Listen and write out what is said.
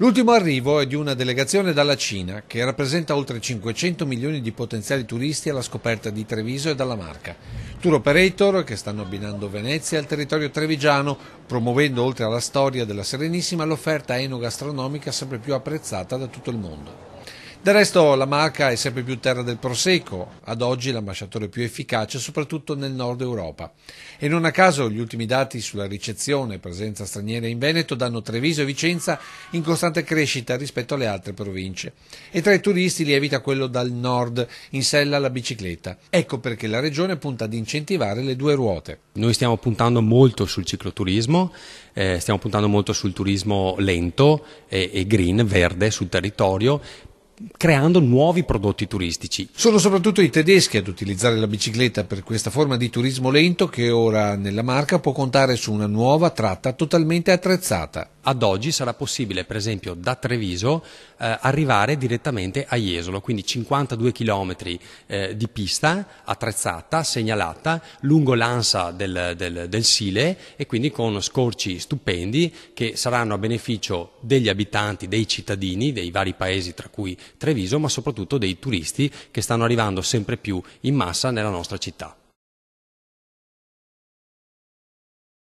L'ultimo arrivo è di una delegazione dalla Cina che rappresenta oltre 500 milioni di potenziali turisti alla scoperta di Treviso e dalla Marca. Tour operator che stanno abbinando Venezia al territorio trevigiano, promuovendo oltre alla storia della Serenissima l'offerta enogastronomica sempre più apprezzata da tutto il mondo. Del resto la Marca è sempre più terra del prosecco, ad oggi l'ambasciatore più efficace soprattutto nel nord Europa. E non a caso gli ultimi dati sulla ricezione e presenza straniera in Veneto danno Treviso e Vicenza in costante crescita rispetto alle altre province. E tra i turisti lievita quello dal nord, in sella alla bicicletta. Ecco perché la regione punta ad incentivare le due ruote. Noi stiamo puntando molto sul cicloturismo, stiamo puntando molto sul turismo lento e green, verde sul territorio, creando nuovi prodotti turistici. Sono soprattutto i tedeschi ad utilizzare la bicicletta per questa forma di turismo lento che ora nella Marca può contare su una nuova tratta totalmente attrezzata. Ad oggi sarà possibile, per esempio, da Treviso arrivare direttamente a Jesolo, quindi 52 km di pista attrezzata, segnalata, lungo l'ansa del Sile e quindi con scorci stupendi che saranno a beneficio degli abitanti, dei cittadini, dei vari paesi tra cui Treviso, ma soprattutto dei turisti che stanno arrivando sempre più in massa nella nostra città.